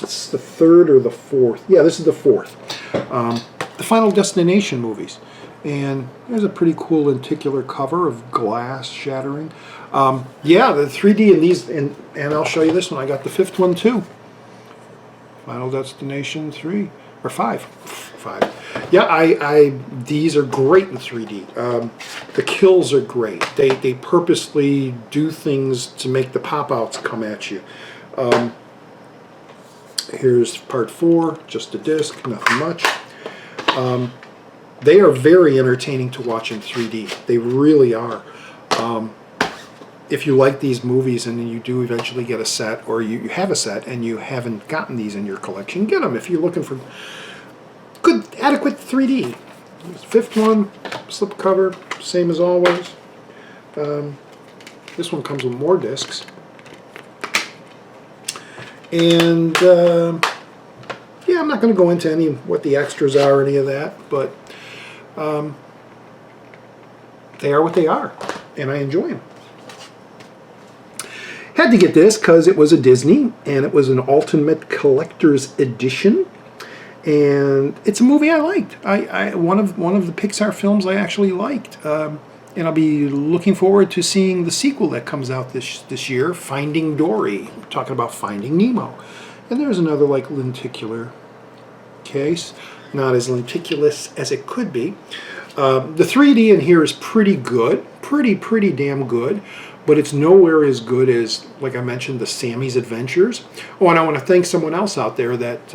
It's the third or the fourth. Yeah, this is the fourth. The Final Destination movies. And there's a pretty cool lenticular cover of glass shattering. Yeah, the 3D in these, and I'll show you this one. I got the fifth one too. Final Destination 3 or 5. 5. Yeah, these are great in 3D. The kills are great. They purposely do things to make the pop-outs come at you. Here's part 4, just a disc, nothing much. They are very entertaining to watch in 3D. They really are. If you like these movies and you do eventually get a set, or you have a set and you haven't gotten these in your collection, get them if you're looking for good, adequate 3D. Fifth one, slipcover, same as always. This one comes with more discs. And yeah, I'm not going to go into what the extras are or any of that, but they are what they are, and I enjoy them. Had to get this because it was a Disney, and it was an Ultimate Collector's Edition, and it's a movie I liked. One of the Pixar films I actually liked, and I'll be looking forward to seeing the sequel that comes out this year, Finding Dory. I'm talking about Finding Nemo, and there's another like lenticular case, not as lenticulous as it could be. The 3D in here is pretty good, pretty damn good. But it's nowhere as good as, like I mentioned, the Sammy's Adventures. Oh, and I want to thank someone else out there that,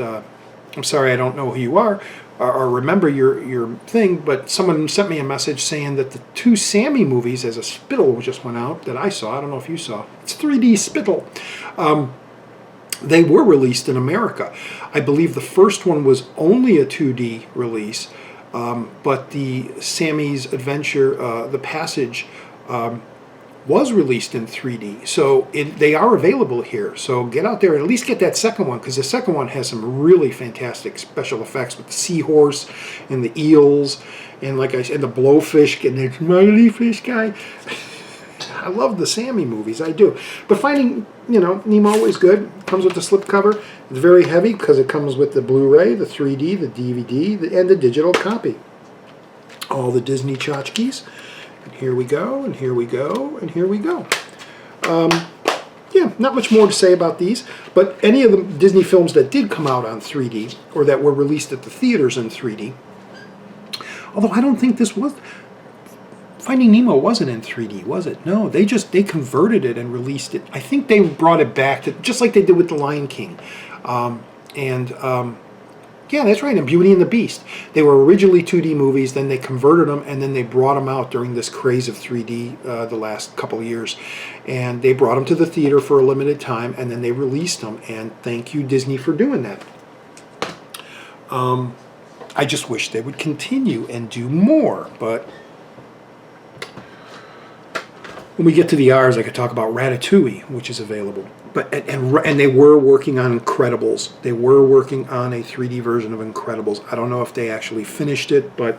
I'm sorry I don't know who you are, or remember your thing, but someone sent me a message saying that the 2 Sammy movies, as a Spittle just went out, that I saw, I don't know if you saw, it's 3D Spittle. They were released in America. I believe the first one was only a 2D release, but the Sammy's Adventure, The Passage, was released in 3D, so they are available here. So get out there and at least get that second one, because the second one has some really fantastic special effects with the seahorse and the eels, and like I said, the blowfish and the smiley fish guy. I love the Sammy movies, I do. But Finding Nemo is good. Comes with the slipcover. It's very heavy because it comes with the Blu-ray, the 3D, the DVD, and the digital copy. All the Disney tchotchkes. And here we go, and here we go, and here we go. Yeah, not much more to say about these, but any of the Disney films that did come out on 3D, or that were released at the theaters in 3D, although I don't think this was, Finding Nemo wasn't in 3D, was it? No, they converted it and released it. I think they brought it back to, just like they did with The Lion King. Yeah, that's right, and Beauty and the Beast. They were originally 2D movies, then they converted them, and then they brought them out during this craze of 3D the last couple of years. And they brought them to the theater for a limited time, and then they released them, and thank you, Disney, for doing that. I just wish they would continue and do more, but when we get to the R's, I could talk about Ratatouille, which is available. But and they were working on Incredibles. They were working on a 3D version of Incredibles. I don't know if they actually finished it, but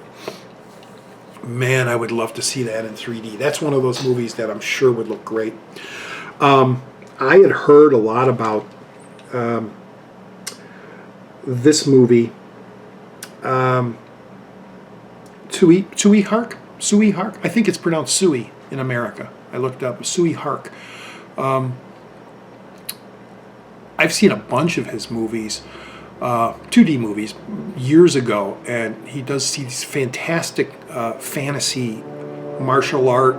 man, I would love to see that in 3D. That's one of those movies that I'm sure would look great. I had heard a lot about this movie, Tsui Hark? Tsui Hark? I think it's pronounced Sui in America. I looked up Tsui Hark. I've seen a bunch of his movies, 2D movies, years ago, and he does these fantastic fantasy, martial art,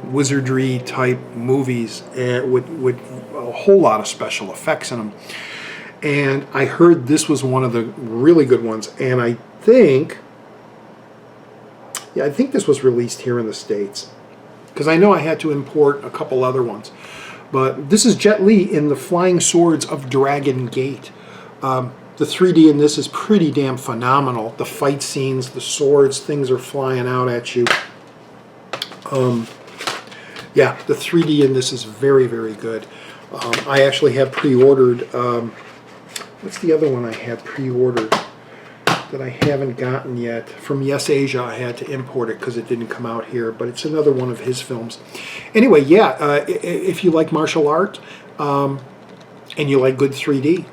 wizardry type movies with a whole lot of special effects in them. And I heard this was one of the really good ones, and I think this was released here in the States, because I know I had to import a couple other ones. But this is Jet Li in The Flying Swords of Dragon Gate. The 3D in this is pretty damn phenomenal. The fight scenes, the swords, things are flying out at you. Yeah, the 3D in this is very, very good. I actually have pre-ordered, what's the other one I had pre-ordered that I haven't gotten yet? From Yes Asia, I had to import it because it didn't come out here, but it's another one of his films. Anyway, yeah, if you like martial art and you like good 3D,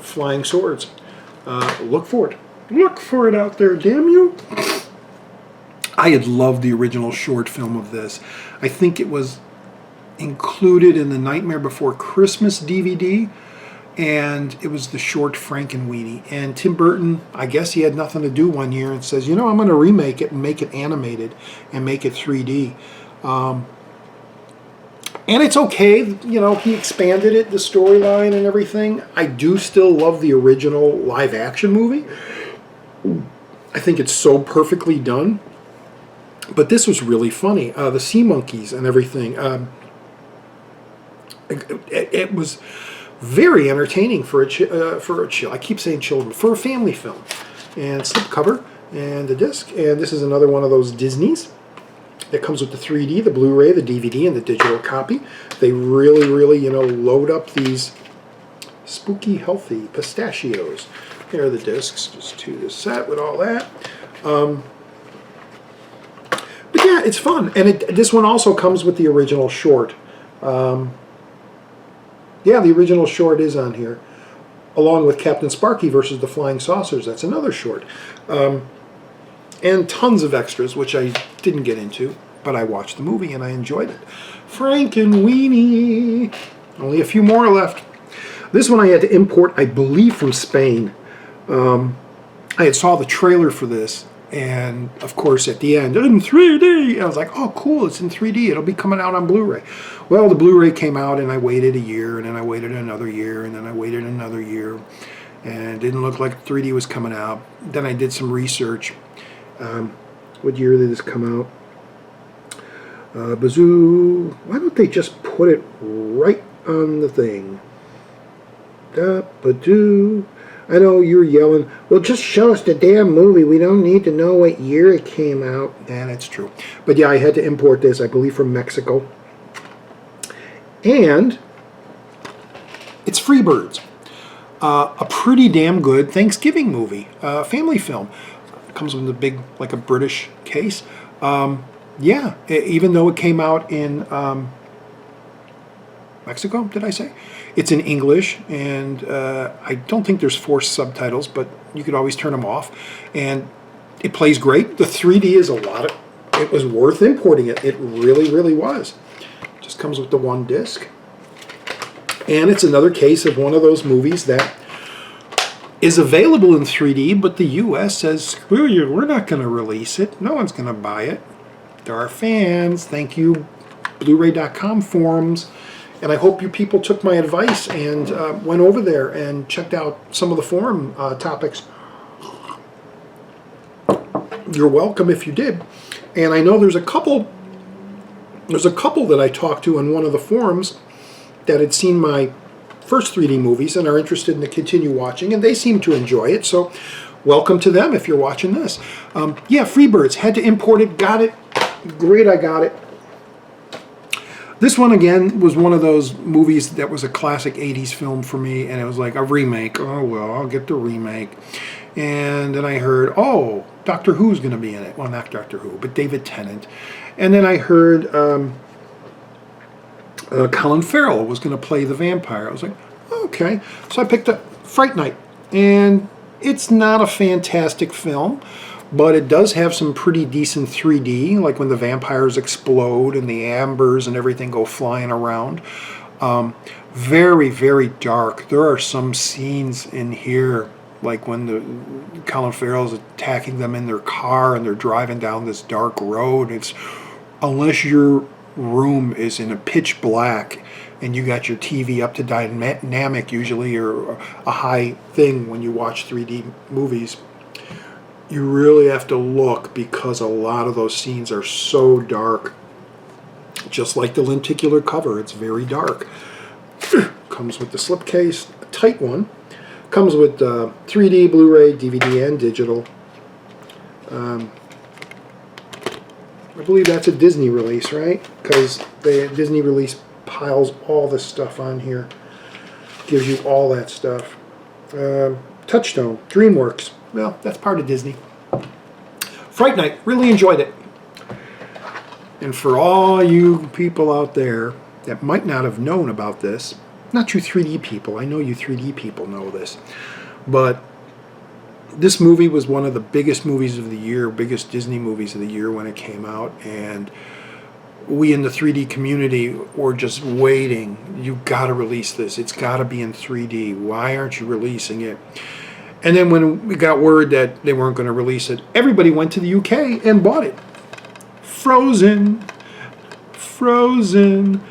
flying swords, look for it. Look for it out there, damn you. I had loved the original short film of this. I think it was included in the Nightmare Before Christmas DVD, and it was the short Frankenweenie. And Tim Burton, I guess he had nothing to do one year and says, you know, I'm going to remake it and make it animated and make it 3D. And it's okay, you know, he expanded it, the storyline and everything. I do still love the original live action movie. I think it's so perfectly done. But this was really funny. The sea monkeys and everything. It was very entertaining for I keep saying children, for a family film. And slipcover and the disc. And this is another one of those Disneys. It comes with the 3D, the Blu-ray, the DVD, and the digital copy. They really, really, you know, load up these spooky, healthy pistachios. Here are the discs, just to the set with all that. But yeah, it's fun. And this one also comes with the original short. Yeah, the original short is on here, along with Captain Sparky versus the Flying Saucers. That's another short. And tons of extras, which I didn't get into, but I watched the movie and I enjoyed it. Frankenweenie. Only a few more left. This one I had to import, I believe, from Spain. I had saw the trailer for this, and of course at the end, in 3D, I was like, oh cool, it's in 3D, it'll be coming out on Blu-ray. Well, the Blu-ray came out and I waited a year, and then I waited another year, and then I waited another year, and it didn't look like 3D was coming out. Then I did some research. What year did this come out? Bazoo. Why don't they just put it right on the thing? Da-ba-doo. I know you're yelling, well, just show us the damn movie. We don't need to know what year it came out. Yeah, that's true. But yeah, I had to import this, I believe, from Mexico. And it's Freebirds. A pretty damn good Thanksgiving movie, family film. It comes with a big, like a British case. Yeah, even though it came out in Mexico, did I say? It's in English, and I don't think there's forced subtitles, but you could always turn them off. And it plays great. The 3D is a lot of, it was worth importing it. It really, really was. Just comes with the one disc. And it's another case of one of those movies that is available in 3D, but the US says, screw you, we're not going to release it. No one's going to buy it. There are fans. Thank you, Bluray.com forums. And I hope you people took my advice and went over there and checked out some of the forum topics. You're welcome if you did. And I know there's a couple that I talked to on one of the forums that had seen my first 3D movies and are interested in to continue watching, and they seem to enjoy it. So welcome to them if you're watching this. Yeah, Freebirds. Had to import it. Got it. Great, I got it. This one, again, was one of those movies that was a classic 80s film for me, and it was like a remake. Oh, well, I'll get the remake. And then I heard, oh, Doctor Who's going to be in it. Well, not Doctor Who, but David Tennant. And then I heard Colin Farrell was going to play the vampire. I was like, okay. So I picked up Fright Night. And it's not a fantastic film, but it does have some pretty decent 3D, like when the vampires explode and the ambers and everything go flying around. Very, very dark. There are some scenes in here, like when Colin Farrell's attacking them in their car and they're driving down this dark road. It's, unless your room is in a pitch black and you got your TV up to dynamic usually, or a high thing when you watch 3D movies, you really have to look, because a lot of those scenes are so dark. Just like the lenticular cover, it's very dark. Comes with the slipcase, a tight one. Comes with 3D, Blu-ray, DVD, and digital. I believe that's a Disney release, right? Because the Disney release piles all this stuff on here. Gives you all that stuff. Touchstone, DreamWorks. Well, that's part of Disney. Fright Night, really enjoyed it. And for all you people out there that might not have known about this, not you 3D people, I know you 3D people know this, but this movie was one of the biggest movies of the year, biggest Disney movies of the year when it came out, and we in the 3D community were just waiting. You got to release this. It's got to be in 3D. Why aren't you releasing it? And then when we got word that they weren't going to release it, everybody went to the UK and bought it. Frozen, Frozen,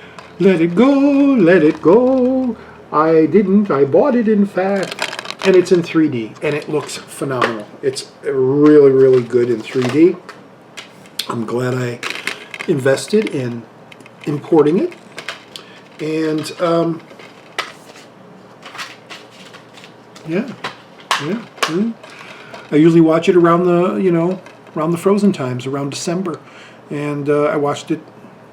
let it go, let it go. I didn't, I bought it in fact. And it's in 3D, and it looks phenomenal. It's really, really good in 3D. I'm glad I invested in importing it. And, yeah. I usually watch it around the, around the Frozen times, around December. And I watched it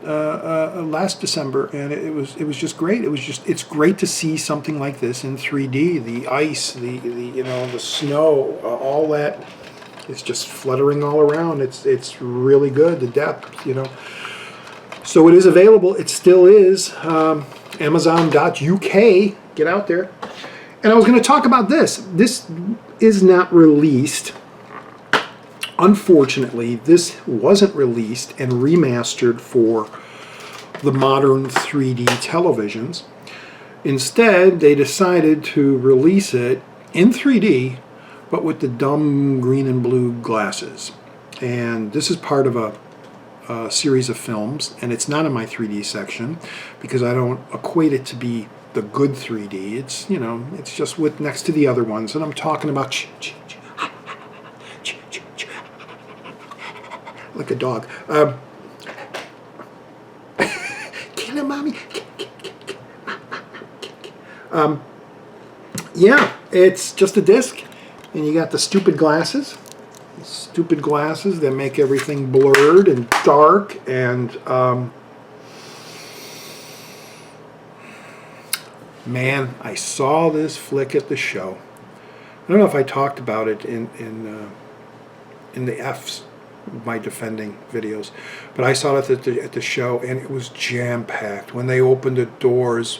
last December, and it was just great. It's great to see something like this in 3D. The ice, the snow, all that. It's just fluttering all around. It's really good. The depth, So it is available. It still is. Amazon.uk. Get out there. And I was going to talk about this. This is not released. Unfortunately, this wasn't released and remastered for the modern 3D televisions. Instead, they decided to release it in 3D, but with the dumb green and blue glasses. And this is part of a series of films, and it's not in my 3D section because I don't equate it to be the good 3D. It's, it's just with next to the other ones, and I'm talking about like a dog. Kill him, mommy. Yeah, it's just a disc, and you got the stupid glasses. Stupid glasses that make everything blurred and dark, and man, I saw this flick at the show. I don't know if I talked about it in the F's, my defending videos, but I saw it at the show, and it was jam-packed. When they opened the doors,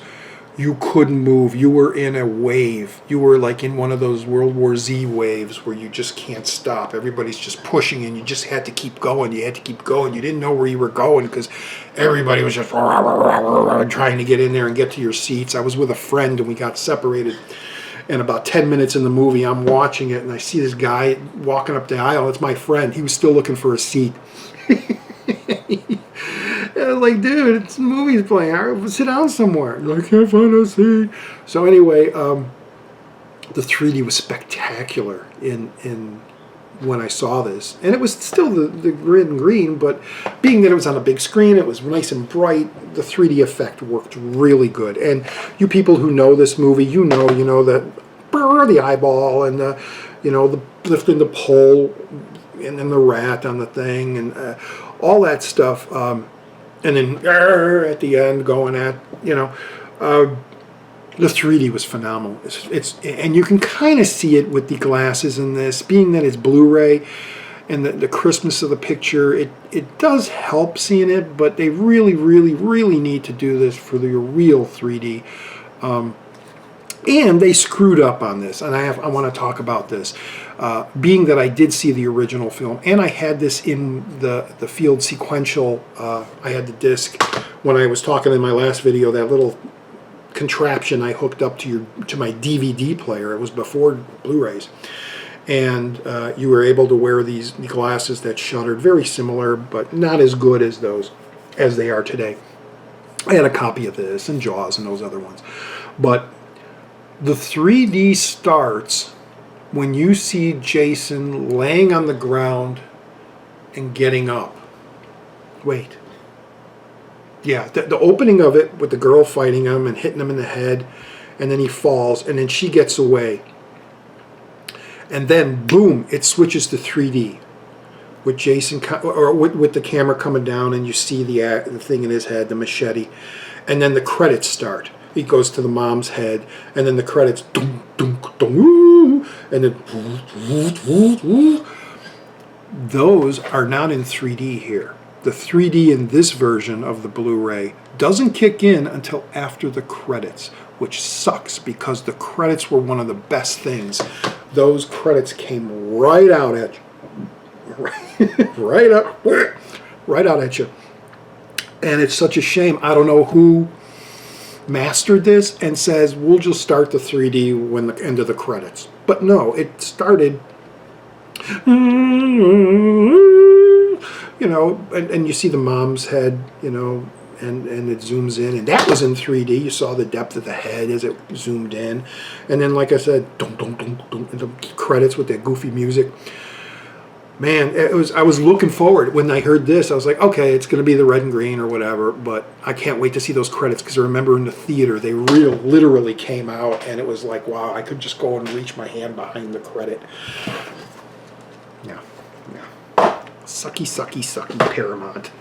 you couldn't move. You were in a wave. You were like in one of those World War Z waves where you just can't stop. Everybody's just pushing, and you just had to keep going. You had to keep going. You didn't know where you were going because everybody was just trying to get in there and get to your seats. I was with a friend, and we got separated. And about 10 minutes in the movie, I'm watching it, and I see this guy walking up the aisle. It's my friend. He was still looking for a seat. I was like, dude, it's the movie's playing. Sit down somewhere. I can't find a seat. So anyway, the 3D was spectacular in when I saw this. And it was still the red and green, but being that it was on a big screen, it was nice and bright, the 3D effect worked really good. And you people who know this movie, you know that the eyeball and the lifting the pole and then the rat on the thing and all that stuff. And then at the end going at, the 3D was phenomenal. And you can kind of see it with the glasses in this, being that it's Blu-ray and the crispness of the picture. It does help seeing it, but they really, really, really need to do this for the real 3D. And they screwed up on this, and I want to talk about this. Being that I did see the original film, and I had this in the field sequential, I had the disc when I was talking in my last video, that little contraption I hooked up to my DVD player. It was before Blu-rays, and you were able to wear the glasses that shuttered, very similar, but not as good as they are today. I had a copy of this and Jaws and those other ones, but the 3D starts when you see Jason laying on the ground and getting up. Wait. Yeah, the opening of it with the girl fighting him and hitting him in the head, and then he falls, and then she gets away. and then boom, it switches to 3D with Jason, or with the camera coming down, and you see the thing in his head, the machete, and then the credits start. He goes to the mom's head, and then the credits, dum, dum, dum, woo, and then woo, woo, woo. Those are not in 3D here. The 3D in this version of the Blu-ray doesn't kick in until after the credits, which sucks because the credits were one of the best things. Those credits came right out at you. right out at you. And it's such a shame. I don't know who mastered this and says, we'll just start the 3D when the end of the credits. But no, it started, you know, and you see the mom's head, you know, and it zooms in, and that was in 3D. You saw the depth of the head as it zoomed in. And then, like I said, dum, dum, dum, dum, and the credits with that goofy music. Man, I was looking forward. When I heard this, I was like, okay, it's going to be the red and green or whatever, but I can't wait to see those credits, because I remember in the theater, they literally came out, and it was like, wow, I could just go and reach my hand behind the credit. Yeah. Sucky, sucky, sucky Paramount.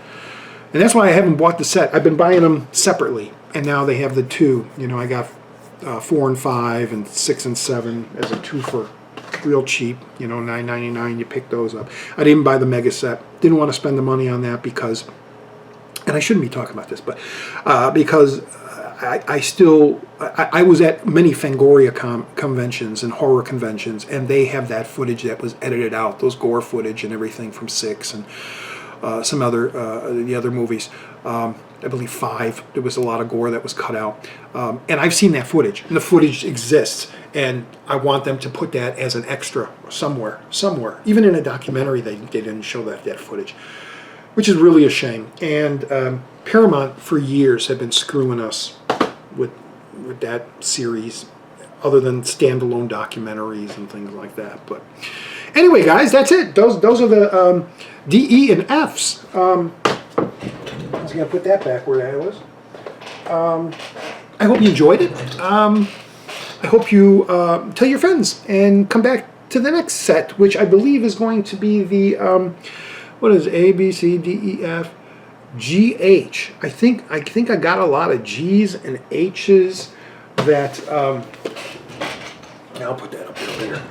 And that's why I haven't bought the set. I've been buying them separately, and now they have the two. You know, I got 4 and 5 and 6 and 7 as a two for real cheap, you know, $9.99. You pick those up. I didn't buy the mega set. Didn't want to spend the money on that because, and I shouldn't be talking about this, but because I was at many Fangoria conventions and horror conventions, and they have that footage that was edited out, those gore footage and everything from 6 and some other the other movies. I believe 5. There was a lot of gore that was cut out, and I've seen that footage, and the footage exists, and I want them to put that as an extra somewhere. Even in a documentary, they didn't show that footage, which is really a shame. And Paramount for years had been screwing us with that series, other than standalone documentaries and things like that. But anyway, guys, that's it. Those are the D, E, and Fs. I was going to put that back where that was. I hope you enjoyed it. I hope you tell your friends and come back to the next set, which I believe is going to be the what is A, B, C, D, E, F, G, H. I think I got a lot of G's and H's that I'll put that up there later.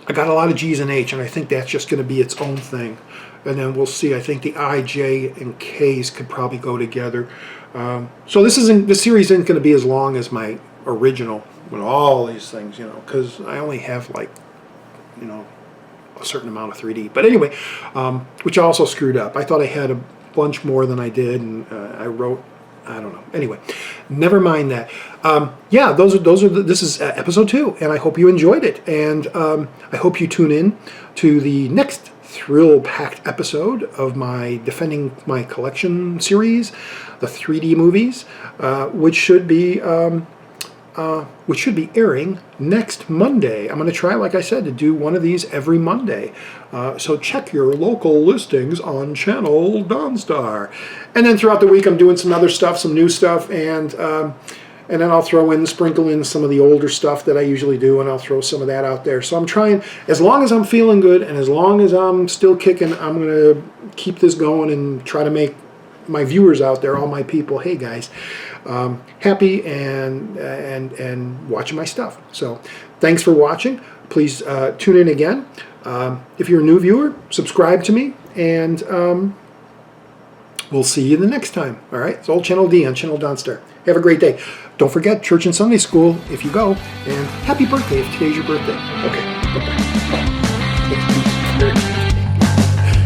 I got a lot of G's and H, and I think that's just going to be its own thing. And then we'll see. I think the I, J, and K's could probably go together. So this series isn't going to be as long as my original with all these things, you know, because I only have, like, you know, a certain amount of 3D. But anyway, which I also screwed up. I thought I had a bunch more than I did, and I wrote, I don't know. Anyway, never mind that. Yeah, this is episode 2, and I hope you enjoyed it. And I hope you tune in to the next thrill-packed episode of my Defending My Collection series, the 3D movies, which should be airing next Monday. I'm going to try, like I said, to do one of these every Monday. So check your local listings on channel Donstar. And then throughout the week, I'm doing some other stuff, some new stuff, and then I'll sprinkle in some of the older stuff that I usually do, and I'll throw some of that out there. So I'm trying, as long as I'm feeling good and as long as I'm still kicking, I'm going to keep this going and try to make my viewers out there, all my people, hey guys, happy and watching my stuff. So thanks for watching. Please tune in again. If you're a new viewer, subscribe to me, and we'll see you the next time. All right, it's old Channel D on Channel Donstar. Have a great day. Don't forget church and Sunday school if you go, and happy birthday if today's your birthday. Okay, bye-bye.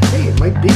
Hey, it might be.